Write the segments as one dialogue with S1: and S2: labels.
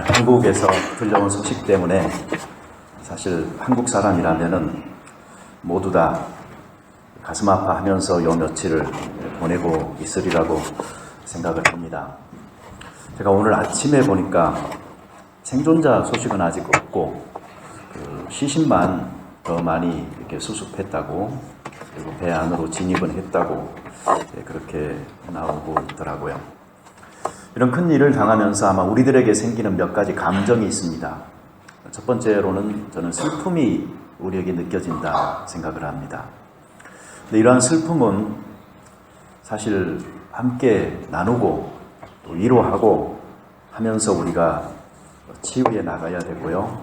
S1: 한국에서 들려온 소식 때문에 사실 한국 사람이라면은 모두 다 가슴 아파하면서 요 며칠을 보내고 있으리라고 생각을 합니다. 제가 오늘 아침에 보니까 생존자 소식은 아직 없고 시신만 더 많이 이렇게 수습했다고, 그리고 배 안으로 진입은 했다고 그렇게 나오고 있더라고요. 이런 큰 일을 당하면서 아마 우리들에게 생기는 몇 가지 감정이 있습니다. 첫 번째로는 저는 슬픔이 우리에게 느껴진다 생각을 합니다. 근데 이러한 슬픔은 사실 함께 나누고 또 위로하고 하면서 우리가 치유해 나가야 되고요.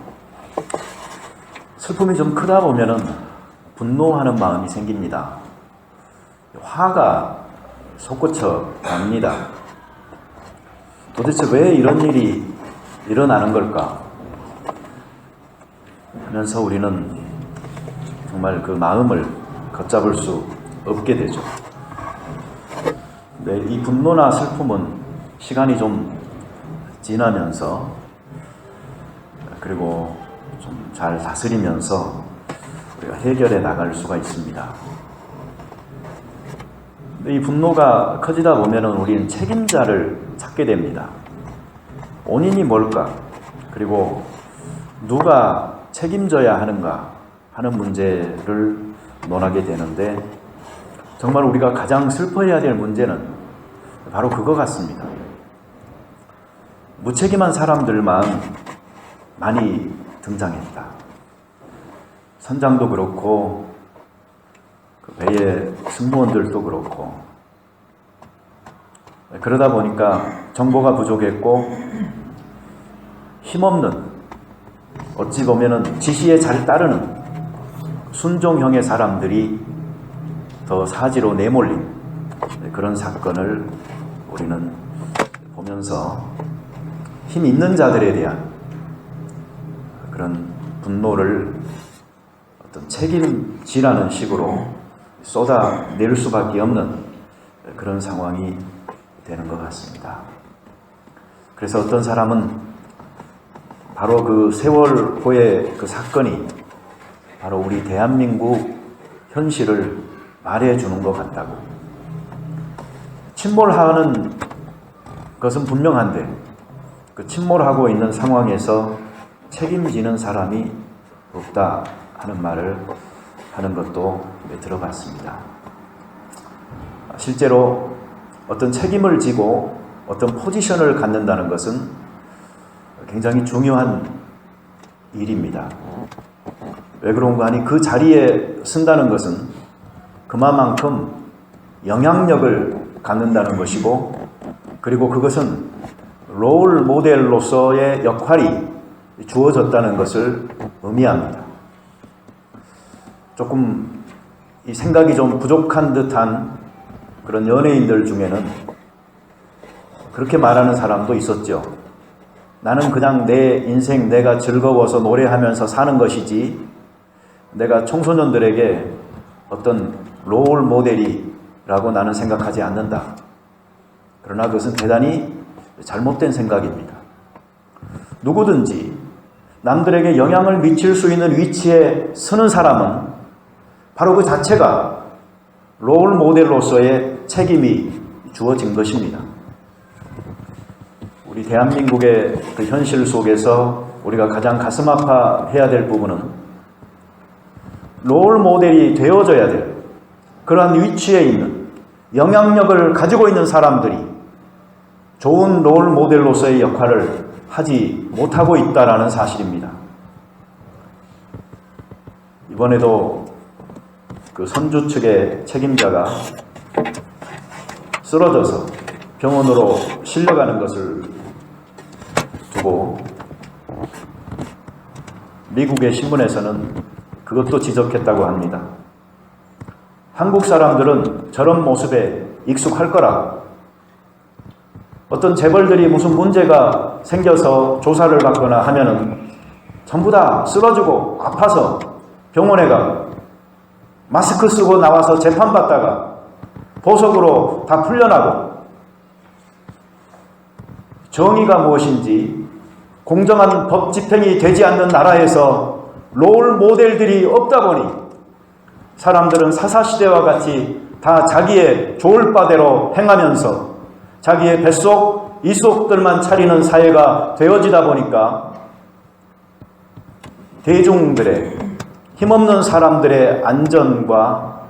S1: 슬픔이 좀 크다 보면은 분노하는 마음이 생깁니다. 화가 솟구쳐 갑니다. 도대체 왜 이런 일이 일어나는 걸까 하면서 우리는 정말 그 마음을 걷잡을 수 없게 되죠. 근데 이 분노나 슬픔은 시간이 좀 지나면서, 그리고 좀 잘 다스리면서 우리가 해결해 나갈 수가 있습니다. 근데 이 분노가 커지다 보면은 우리는 책임자를 찾게 됩니다. 원인이 뭘까? 그리고 누가 책임져야 하는가 하는 문제를 논하게 되는데, 정말 우리가 가장 슬퍼해야 될 문제는 바로 그거 같습니다. 무책임한 사람들만 많이 등장했다. 선장도 그렇고 그 배의 승무원들도 그렇고, 그러다 보니까 정보가 부족했고 힘없는, 어찌 보면은 지시에 잘 따르는 순종형의 사람들이 더 사지로 내몰린 그런 사건을 우리는 보면서 힘 있는 자들에 대한 그런 분노를 어떤 책임지라는 식으로 쏟아낼 수밖에 없는 그런 상황이 되는 것 같습니다. 그래서 어떤 사람은 바로 그 세월호의 그 사건이 바로 우리 대한민국 현실을 말해주는 것 같다고. 침몰하는 것은 분명한데 그 침몰하고 있는 상황에서 책임지는 사람이 없다 하는 말을 하는 것도 들어봤습니다. 실제로 어떤 책임을 지고 어떤 포지션을 갖는다는 것은 굉장히 중요한 일입니다. 왜 그런가 하니 그 자리에 쓴다는 것은 그만큼 영향력을 갖는다는 것이고, 그리고 그것은 롤 모델로서의 역할이 주어졌다는 것을 의미합니다. 조금 이 생각이 좀 부족한 듯한 그런 연예인들 중에는 그렇게 말하는 사람도 있었죠. 나는 그냥 내 인생 내가 즐거워서 노래하면서 사는 것이지 내가 청소년들에게 어떤 롤 모델이라고 나는 생각하지 않는다. 그러나 그것은 대단히 잘못된 생각입니다. 누구든지 남들에게 영향을 미칠 수 있는 위치에 서는 사람은 바로 그 자체가 롤 모델로서의 책임이 주어진 것입니다. 우리 대한민국의 그 현실 속에서 우리가 가장 가슴 아파해야 될 부분은 롤 모델이 되어져야 될 그러한 위치에 있는, 영향력을 가지고 있는 사람들이 좋은 롤 모델로서의 역할을 하지 못하고 있다라는 사실입니다. 이번에도 그 선주 측의 책임자가 쓰러져서 병원으로 실려가는 것을 두고 미국의 신문에서는 그것도 지적했다고 합니다. 한국 사람들은 저런 모습에 익숙할 거라고. 어떤 재벌들이 무슨 문제가 생겨서 조사를 받거나 하면은 전부 다 쓰러지고 아파서 병원에 가고 마스크 쓰고 나와서 재판받다가 보석으로 다 풀려나고, 정의가 무엇인지 공정한 법 집행이 되지 않는 나라에서 롤 모델들이 없다 보니 사람들은 사사시대와 같이 다 자기의 좋을 바대로 행하면서 자기의 뱃속 이속들만 차리는 사회가 되어지다 보니까 대중들의, 힘없는 사람들의 안전과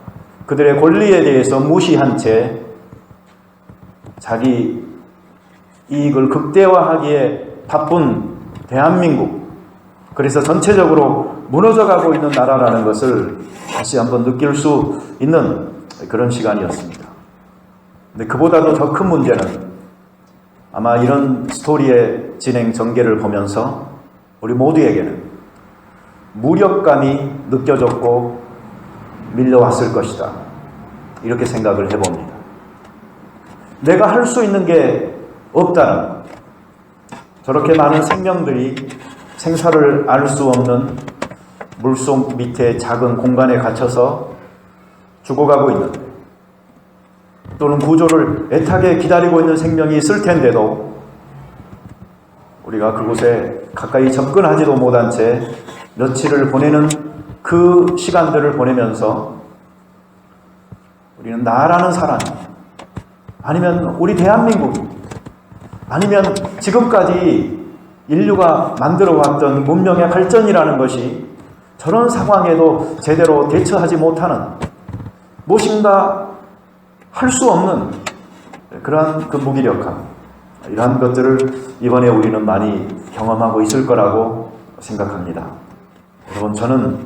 S1: 그들의 권리에 대해서 무시한 채 자기 이익을 극대화하기에 바쁜 대한민국, 그래서 전체적으로 무너져가고 있는 나라라는 것을 다시 한번 느낄 수 있는 그런 시간이었습니다. 근데 그보다도 더 큰 문제는 아마 이런 스토리의 진행 전개를 보면서 우리 모두에게는 무력감이 느껴졌고 밀려왔을 것이다, 이렇게 생각을 해봅니다. 내가 할 수 있는 게 없다는 것, 저렇게 많은 생명들이 생사를 알 수 없는 물속 밑에 작은 공간에 갇혀서 죽어가고 있는데, 또는 구조를 애타게 기다리고 있는 생명이 있을 텐데도 우리가 그곳에 가까이 접근하지도 못한 채 며칠을 보내는 그 시간들을 보내면서 우리는 나라는 사람, 아니면 우리 대한민국, 아니면 지금까지 인류가 만들어왔던 문명의 발전이라는 것이 저런 상황에도 제대로 대처하지 못하는, 무엇인가 할 수 없는 그러한 그 무기력함, 이러한 것들을 이번에 우리는 많이 경험하고 있을 거라고 생각합니다. 여러분, 저는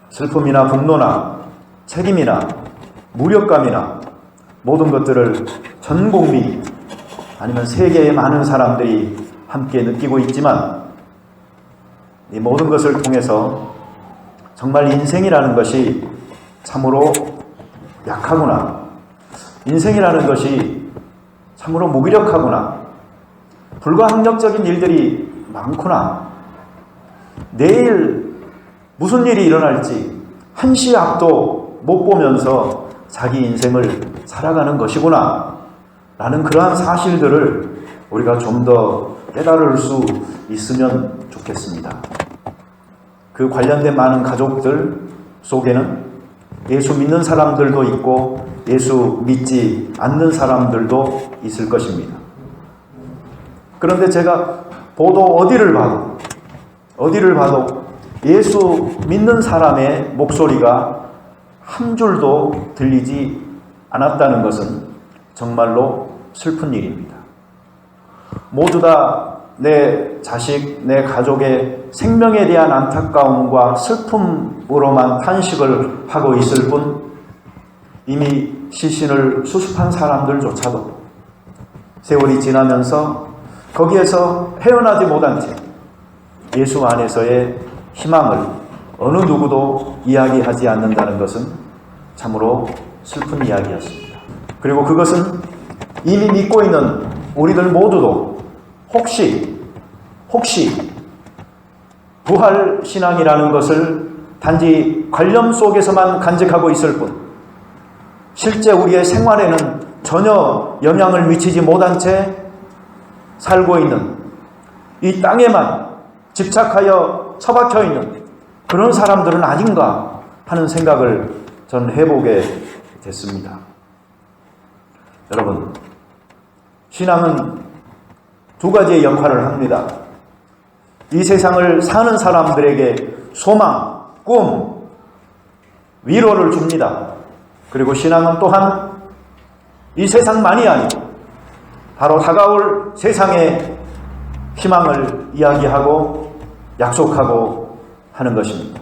S1: 슬픔이나 분노나 책임이나 무력감이나 모든 것들을 전 국민, 아니면 세계의 많은 사람들이 함께 느끼고 있지만, 이 모든 것을 통해서 정말 인생이라는 것이 참으로 약하구나, 인생이라는 것이 참으로 무기력하구나, 불가항력적인 일들이 많구나, 내일 무슨 일이 일어날지 한시 앞도 못 보면서 자기 인생을 살아가는 것이구나 라는 그러한 사실들을 우리가 좀 더 깨달을 수 있으면 좋겠습니다. 그 관련된 많은 가족들 속에는 예수 믿는 사람들도 있고 예수 믿지 않는 사람들도 있을 것입니다. 그런데 제가 어디를 봐도 예수 믿는 사람의 목소리가 한 줄도 들리지 않았다는 것은 정말로 슬픈 일입니다. 모두 다 내 자식, 내 가족의 생명에 대한 안타까움과 슬픔으로만 탄식을 하고 있을 뿐, 이미 시신을 수습한 사람들조차도 세월이 지나면서 거기에서 헤어나지 못한 채 예수 안에서의 희망을 어느 누구도 이야기하지 않는다는 것은 참으로 슬픈 이야기였습니다. 그리고 그것은 이미 믿고 있는 우리들 모두도 혹시 부활신앙이라는 것을 단지 관념 속에서만 간직하고 있을 뿐, 실제 우리의 생활에는 전혀 영향을 미치지 못한 채 살고 있는, 이 땅에만 집착하여 처박혀 있는 그런 사람들은 아닌가 하는 생각을 저는 해보게 됐습니다. 여러분, 신앙은 두 가지의 역할을 합니다. 이 세상을 사는 사람들에게 소망, 꿈, 위로를 줍니다. 그리고 신앙은 또한 이 세상만이 아니고 바로 다가올 세상의 희망을 이야기하고 약속하고 하는 것입니다.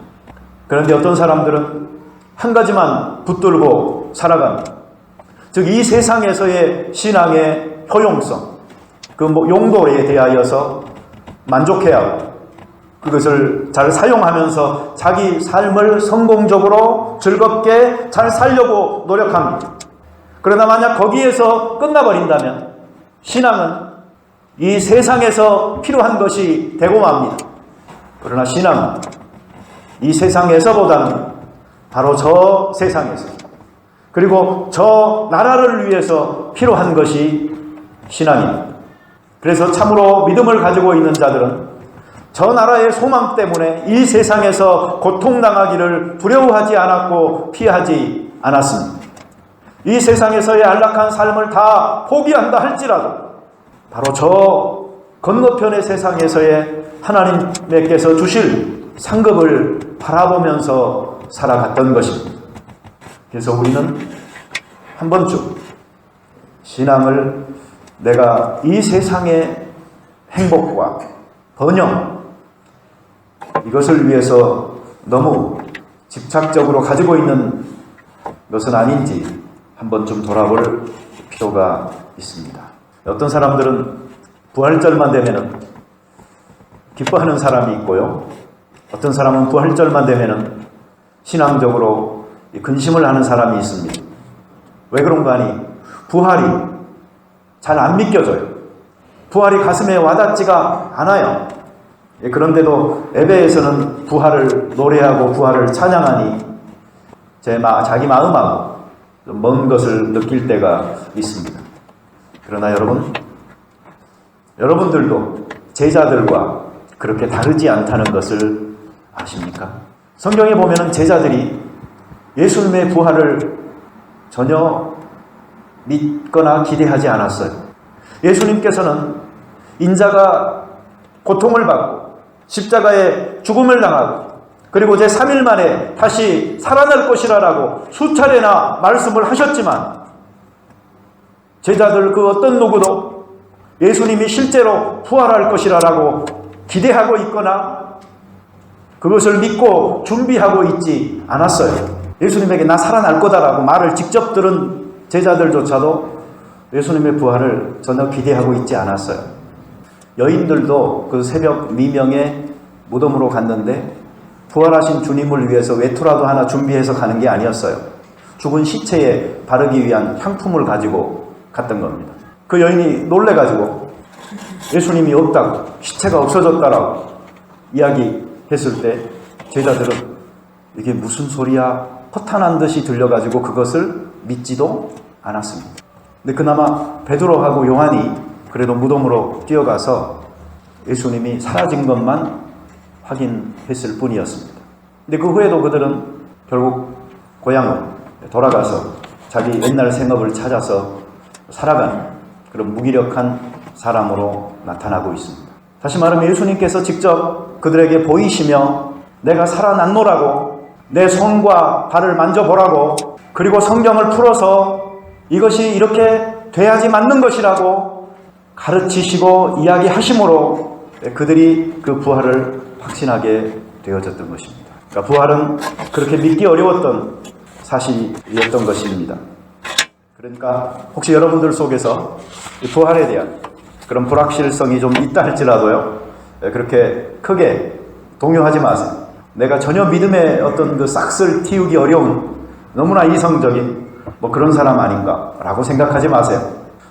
S1: 그런데 어떤 사람들은 한 가지만 붙들고 살아갑니다. 즉, 이 세상에서의 신앙의 효용성, 그 용도에 대하여서 만족해야 하고 그것을 잘 사용하면서 자기 삶을 성공적으로 즐겁게 잘 살려고 노력합니다. 그러나 만약 거기에서 끝나버린다면 신앙은 이 세상에서 필요한 것이 되고 맙니다. 그러나 신앙은 이 세상에서보다는 바로 저 세상에서, 그리고 저 나라를 위해서 필요한 것이 신앙입니다. 그래서 참으로 믿음을 가지고 있는 자들은 저 나라의 소망 때문에 이 세상에서 고통당하기를 두려워하지 않았고 피하지 않았습니다. 이 세상에서의 안락한 삶을 다 포기한다 할지라도 바로 저 건너편의 세상에서의 하나님께서 주실 상급을 바라보면서 살아갔던 것입니다. 그래서 우리는 한 번쯤 신앙을 내가 이 세상의 행복과 번영 이것을 위해서 너무 집착적으로 가지고 있는 것은 아닌지 한 번쯤 돌아볼 필요가 있습니다. 어떤 사람들은 부활절만 되면은 기뻐하는 사람이 있고요. 어떤 사람은 부활절만 되면은 신앙적으로 근심을 하는 사람이 있습니다. 왜 그런가 하니 부활이 잘 안 믿겨져요. 부활이 가슴에 와닿지가 않아요. 그런데도 예배에서는 부활을 노래하고 부활을 찬양하니 자기 마음하고 좀 먼 것을 느낄 때가 있습니다. 그러나 여러분들도 제자들과 그렇게 다르지 않다는 것을 아십니까? 성경에 보면은 제자들이 예수님의 부활을 전혀 믿거나 기대하지 않았어요. 예수님께서는 인자가 고통을 받고 십자가에 죽음을 당하고 그리고 제3일 만에 다시 살아날 것이라고 수차례나 말씀을 하셨지만 제자들 그 어떤 누구도 예수님이 실제로 부활할 것이라고 기대하고 있거나 그것을 믿고 준비하고 있지 않았어요. 예수님에게 나 살아날 거다라고 말을 직접 들은 제자들조차도 예수님의 부활을 전혀 기대하고 있지 않았어요. 여인들도 그 새벽 미명에 무덤으로 갔는데 부활하신 주님을 위해서 외투라도 하나 준비해서 가는 게 아니었어요. 죽은 시체에 바르기 위한 향품을 가지고 갔던 겁니다. 그 여인이 놀래가지고 예수님이 없다고, 시체가 없어졌다라고 이야기했을 때 제자들은 이게 무슨 소리야? 허탄한 듯이 들려가지고 그것을 믿지도 않았습니다. 근데 그나마 베드로하고 요한이 그래도 무덤으로 뛰어가서 예수님이 사라진 것만 확인했을 뿐이었습니다. 근데 그 후에도 그들은 결국 고향을 돌아가서 자기 옛날 생업을 찾아서 살아가는 그런 무기력한 사람으로 나타나고 있습니다. 다시 말하면 예수님께서 직접 그들에게 보이시며 내가 살아났노라고 내 손과 발을 만져보라고 그리고 성경을 풀어서 이것이 이렇게 돼야지 맞는 것이라고 가르치시고 이야기하심으로 그들이 그 부활을 확신하게 되어졌던 것입니다. 그러니까 부활은 그렇게 믿기 어려웠던 사실이었던 것입니다. 그러니까 혹시 여러분들 속에서 부활에 대한 그런 불확실성이 좀 있다 할지라도요, 그렇게 크게 동요하지 마세요. 내가 전혀 믿음의 어떤 그 싹을 틔우기 어려운 너무나 이성적인 그런 사람 아닌가라고 생각하지 마세요.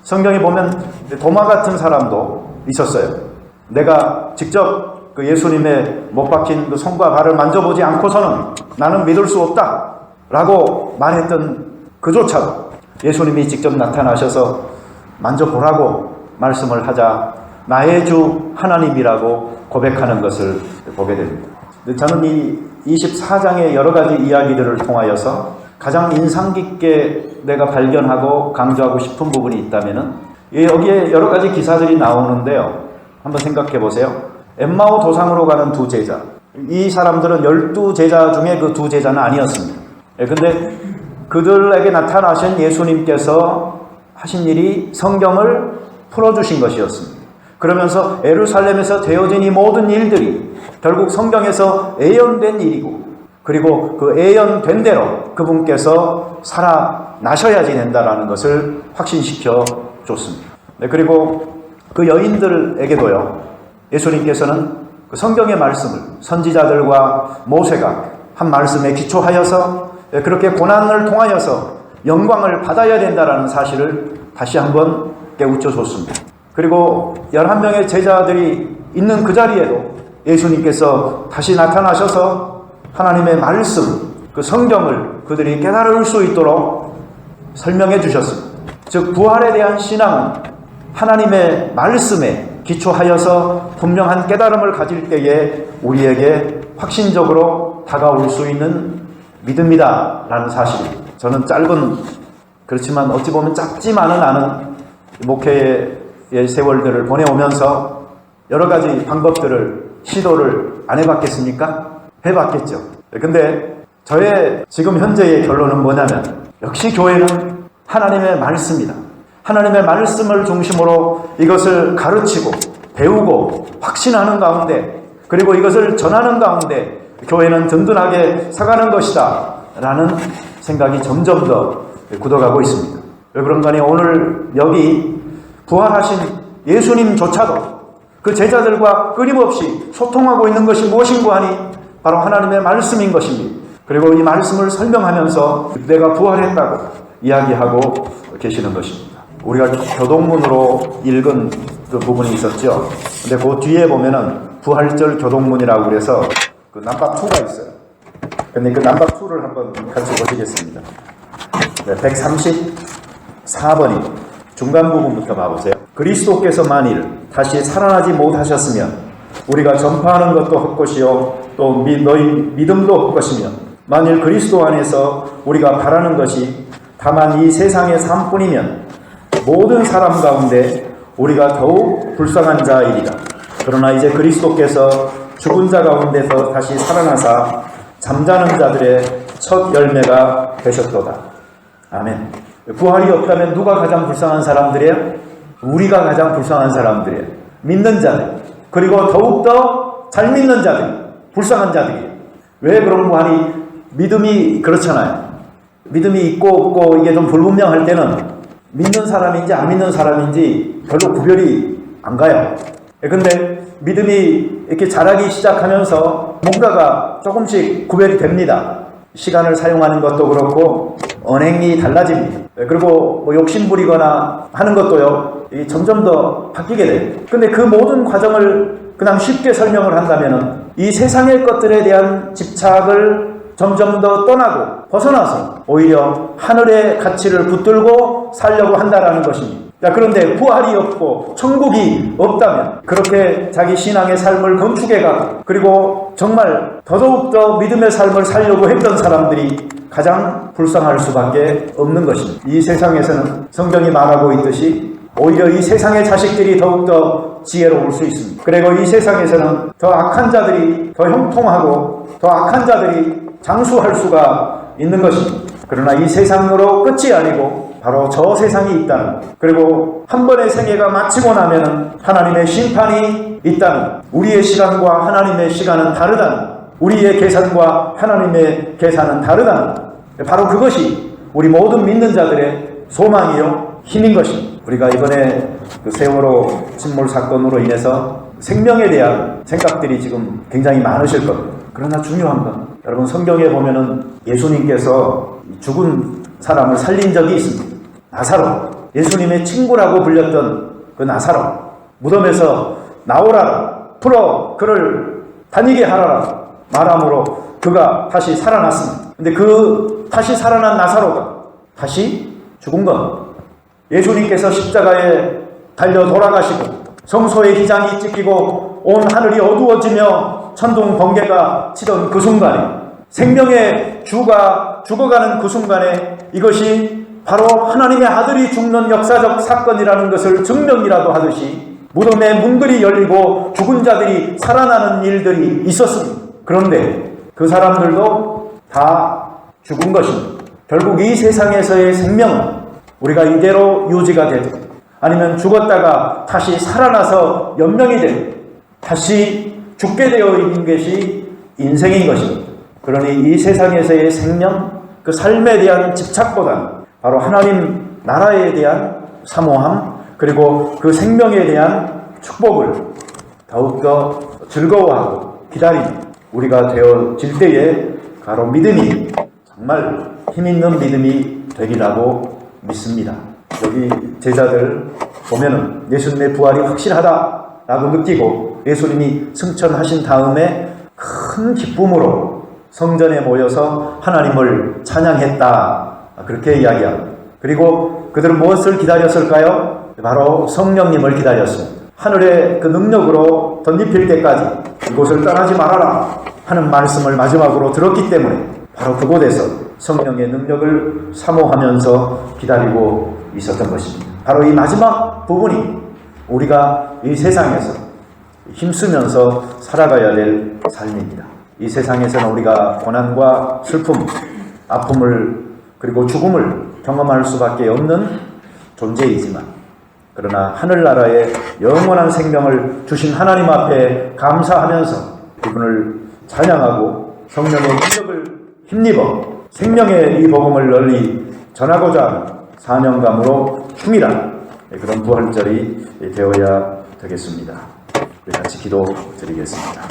S1: 성경에 보면 도마 같은 사람도 있었어요. 내가 직접 그 예수님의 못 박힌 그 손과 발을 만져보지 않고서는 나는 믿을 수 없다 라고 말했던 그조차도 예수님이 직접 나타나셔서 만져보라고 말씀을 하자 나의 주 하나님이라고 고백하는 것을 보게 됩니다. 저는 이 24장의 여러 가지 이야기들을 통하여서 가장 인상 깊게 내가 발견하고 강조하고 싶은 부분이 있다면은 여기에 여러 가지 기사들이 나오는데요. 한번 생각해 보세요. 엠마오 도상으로 가는 두 제자. 이 사람들은 12제자 중에 그 두 제자는 아니었습니다. 근데 그들에게 나타나신 예수님께서 하신 일이 성경을 풀어주신 것이었습니다. 그러면서 예루살렘에서 되어진 이 모든 일들이 결국 성경에서 예언된 일이고 그리고 그 예언된 대로 그분께서 살아나셔야지 된다라는 것을 확신시켜 줬습니다. 그리고 그 여인들에게도요, 예수님께서는 그 성경의 말씀을 선지자들과 모세가 한 말씀에 기초하여서 그렇게 고난을 통하여서 영광을 받아야 된다라는 사실을 다시 한번 깨우쳐 줬습니다. 그리고 11명의 제자들이 있는 그 자리에도 예수님께서 다시 나타나셔서 하나님의 말씀, 그 성경을 그들이 깨달을 수 있도록 설명해 주셨습니다. 즉 부활에 대한 신앙은 하나님의 말씀에 기초하여서 분명한 깨달음을 가질 때에 우리에게 확신적으로 다가올 수 있는 믿음이다 라는 사실, 저는 짧은, 그렇지만 어찌 보면 짧지만은 않은 목회의 세월들을 보내오면서 여러 가지 방법들을 시도를 안 해봤겠습니까? 해봤겠죠. 근데 저의 지금 현재의 결론은 뭐냐면, 역시 교회는 하나님의 말씀이다. 하나님의 말씀을 중심으로 이것을 가르치고 배우고 확신하는 가운데, 그리고 이것을 전하는 가운데 교회는 든든하게 서가는 것이다 라는 생각이 점점 더 굳어가고 있습니다. 왜 그런가 하니 오늘 여기 부활하신 예수님조차도 그 제자들과 끊임없이 소통하고 있는 것이 무엇인가 하니 바로 하나님의 말씀인 것입니다. 그리고 이 말씀을 설명하면서 내가 부활했다고 이야기하고 계시는 것입니다. 우리가 교동문으로 읽은 그 부분이 있었죠. 근데 그 뒤에 보면은 부활절 교동문이라고 그래서 그 남박 2가 있어요. 근데 그 남박 2를 한번 같이 보시겠습니다. 네, 134번이 중간 부분부터 봐보세요. 그리스도께서 만일 다시 살아나지 못하셨으면 우리가 전파하는 것도 헛것이요 또 너희 믿음도 헛것이며, 만일 그리스도 안에서 우리가 바라는 것이 다만 이 세상의 삶뿐이면 모든 사람 가운데 우리가 더욱 불쌍한 자이리라. 그러나 이제 그리스도께서 죽은 자 가운데서 다시 살아나사 잠자는 자들의 첫 열매가 되셨도다. 아멘. 부활이 없다면 누가 가장 불쌍한 사람들이에요? 우리가 가장 불쌍한 사람들이에요. 믿는 자들, 그리고 더욱더 잘 믿는 자들, 불쌍한 자들이에요. 왜 그런 거 하니? 믿음이 그렇잖아요. 믿음이 있고 없고 이게 좀 불분명할 때는 믿는 사람인지 안 믿는 사람인지 별로 구별이 안 가요. 근데 믿음이 이렇게 자라기 시작하면서 뭔가가 조금씩 구별이 됩니다. 시간을 사용하는 것도 그렇고 언행이 달라집니다. 그리고 뭐 욕심부리거나 하는 것도요, 점점 더 바뀌게 돼요. 근데 그 모든 과정을 그냥 쉽게 설명을 한다면은 이 세상의 것들에 대한 집착을 점점 더 떠나고 벗어나서 오히려 하늘의 가치를 붙들고 살려고 한다라는 것입니다. 그런데 부활이 없고 천국이 없다면 그렇게 자기 신앙의 삶을 건축해가고, 그리고 정말 더더욱더 믿음의 삶을 살려고 했던 사람들이 가장 불쌍할 수밖에 없는 것입니다. 이 세상에서는 성경이 말하고 있듯이 오히려 이 세상의 자식들이 더욱더 지혜로울 수 있습니다. 그리고 이 세상에서는 더 악한 자들이 더 형통하고 더 악한 자들이 장수할 수가 있는 것입니다. 그러나 이 세상으로 끝이 아니고 바로 저 세상이 있다는, 그리고 한 번의 생애가 마치고 나면 하나님의 심판이 있다는, 우리의 시간과 하나님의 시간은 다르다는, 우리의 계산과 하나님의 계산은 다르다는, 바로 그것이 우리 모든 믿는 자들의 소망이요 힘인 것입니다. 우리가 이번에 그 세월호 침몰 사건으로 인해서 생명에 대한 생각들이 지금 굉장히 많으실 겁니다. 그러나 중요한 건, 여러분 성경에 보면은 예수님께서 죽은 사람을 살린 적이 있습니다. 나사로, 예수님의 친구라고 불렸던 그 나사로, 무덤에서 나오라라, 풀어 그를 다니게 하라라 말함으로 그가 다시 살아났습니다. 근데 그 다시 살아난 나사로가 다시 죽은 건, 예수님께서 십자가에 달려 돌아가시고 성소의 휘장이 찢기고 온 하늘이 어두워지며 천둥 번개가 치던 그 순간에, 생명의 주가 죽어가는 그 순간에 이것이 바로 하나님의 아들이 죽는 역사적 사건이라는 것을 증명이라도 하듯이 무덤의 문들이 열리고 죽은 자들이 살아나는 일들이 있었습니다. 그런데 그 사람들도 다 죽은 것입니다. 결국 이 세상에서의 생명은 우리가 이대로 유지가 되든 아니면 죽었다가 다시 살아나서 연명이 되든 다시 죽게 되어 있는 것이 인생인 것입니다. 그러니 이 세상에서의 생명, 그 삶에 대한 집착보다는 바로 하나님 나라에 대한 사모함, 그리고 그 생명에 대한 축복을 더욱더 즐거워하고 기다리는 우리가 되어질 때에 바로 믿음이 정말 힘있는 믿음이 되리라고 믿습니다. 여기 제자들 보면은 예수님의 부활이 확실하다라고 느끼고 예수님이 승천하신 다음에 큰 기쁨으로 성전에 모여서 하나님을 찬양했다, 그렇게 이야기합니다. 그리고 그들은 무엇을 기다렸을까요? 바로 성령님을 기다렸습니다. 하늘의 그 능력으로 덧입힐 때까지 이곳을 떠나지 말아라 하는 말씀을 마지막으로 들었기 때문에 바로 그곳에서 성령의 능력을 사모하면서 기다리고 있었던 것입니다. 바로 이 마지막 부분이 우리가 이 세상에서 힘쓰면서 살아가야 될 삶입니다. 이 세상에서는 우리가 고난과 슬픔, 아픔을 그리고 죽음을 경험할 수밖에 없는 존재이지만 그러나 하늘나라의 영원한 생명을 주신 하나님 앞에 감사하면서 그분을 찬양하고 성령의 능력을 힘입어 생명의 이 복음을 널리 전하고자 하는 사명감으로 충실한 그런 부활절이 되어야 되겠습니다. 우리 같이 기도드리겠습니다.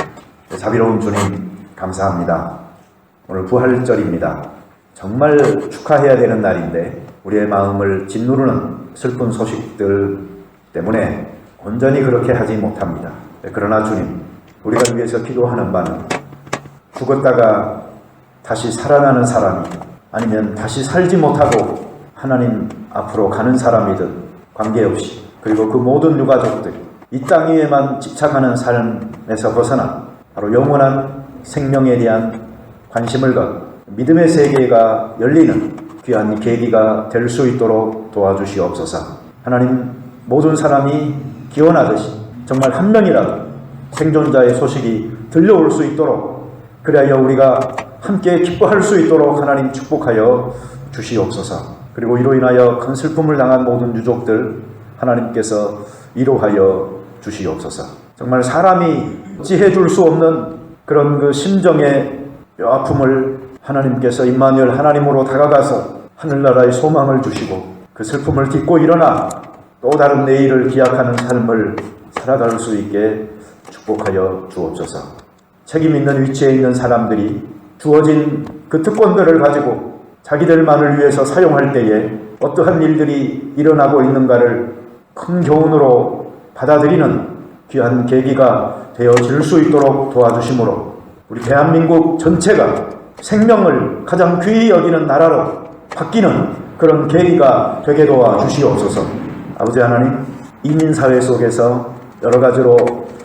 S1: 자비로운 주님 감사합니다. 오늘 부활절입니다. 정말 축하해야 되는 날인데 우리의 마음을 짓누르는 슬픈 소식들 때문에 온전히 그렇게 하지 못합니다. 그러나 주님, 우리가 위해서 기도하는 바는 죽었다가 다시 살아나는 사람이 아니면 다시 살지 못하고 하나님 앞으로 가는 사람이든 관계없이 그리고 그 모든 유가족들이 이 땅 위에만 집착하는 삶에서 벗어나 바로 영원한 생명에 대한 관심을 갖고 믿음의 세계가 열리는 귀한 계기가 될 수 있도록 도와주시옵소서. 하나님, 모든 사람이 기원하듯이 정말 한 명이라도 생존자의 소식이 들려올 수 있도록 그리하여 우리가 함께 기뻐할 수 있도록 하나님 축복하여 주시옵소서. 그리고 이로 인하여 큰 슬픔을 당한 모든 유족들 하나님께서 위로하여 주시옵소서. 정말 사람이 어찌해 줄 수 없는 그런 그 심정의 뼈아픔을 하나님께서 임마누엘 하나님으로 다가가서 하늘나라의 소망을 주시고 그 슬픔을 딛고 일어나 또 다른 내일을 기약하는 삶을 살아갈 수 있게 축복하여 주옵소서. 책임 있는 위치에 있는 사람들이 주어진 그 특권들을 가지고 자기들만을 위해서 사용할 때에 어떠한 일들이 일어나고 있는가를 큰 교훈으로 받아들이는 귀한 계기가 되어질 수 있도록 도와주심으로 우리 대한민국 전체가 생명을 가장 귀히 여기는 나라로 바뀌는 그런 계기가 되게 도와주시옵소서. 아버지 하나님, 이민사회 속에서 여러 가지로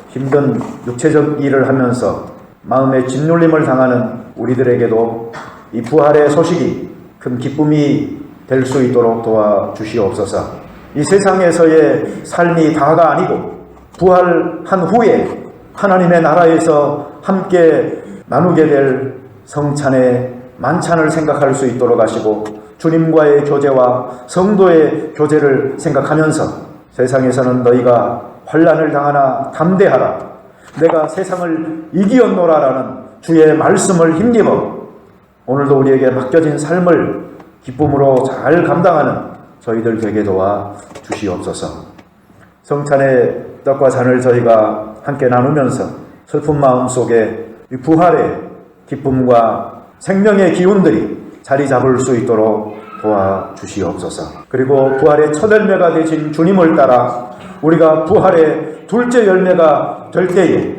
S1: 힘든 육체적 일을 하면서 마음의 짓눌림을 당하는 우리들에게도 이 부활의 소식이 큰 기쁨이 될 수 있도록 도와주시옵소서. 이 세상에서의 삶이 다가 아니고 부활한 후에 하나님의 나라에서 함께 나누게 될 성찬의 만찬을 생각할 수 있도록 하시고 주님과의 교제와 성도의 교제를 생각하면서 세상에서는 너희가 환난을 당하나 담대하라, 내가 세상을 이기었노라라는 주의 말씀을 힘입어 오늘도 우리에게 맡겨진 삶을 기쁨으로 잘 감당하는 저희들 되게 도와 주시옵소서. 성찬의 떡과 잔을 저희가 함께 나누면서 슬픈 마음 속에 이 부활의 기쁨과 생명의 기운들이 자리 잡을 수 있도록 도와주시옵소서. 그리고 부활의 첫 열매가 되신 주님을 따라 우리가 부활의 둘째 열매가 될 때에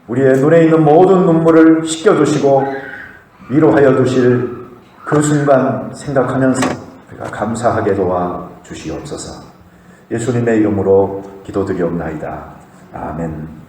S1: 우리의 눈에 있는 모든 눈물을 씻겨주시고 위로하여 주실 그 순간 생각하면서 우리가 감사하게 도와주시옵소서. 예수님의 이름으로 기도드리옵나이다. 아멘.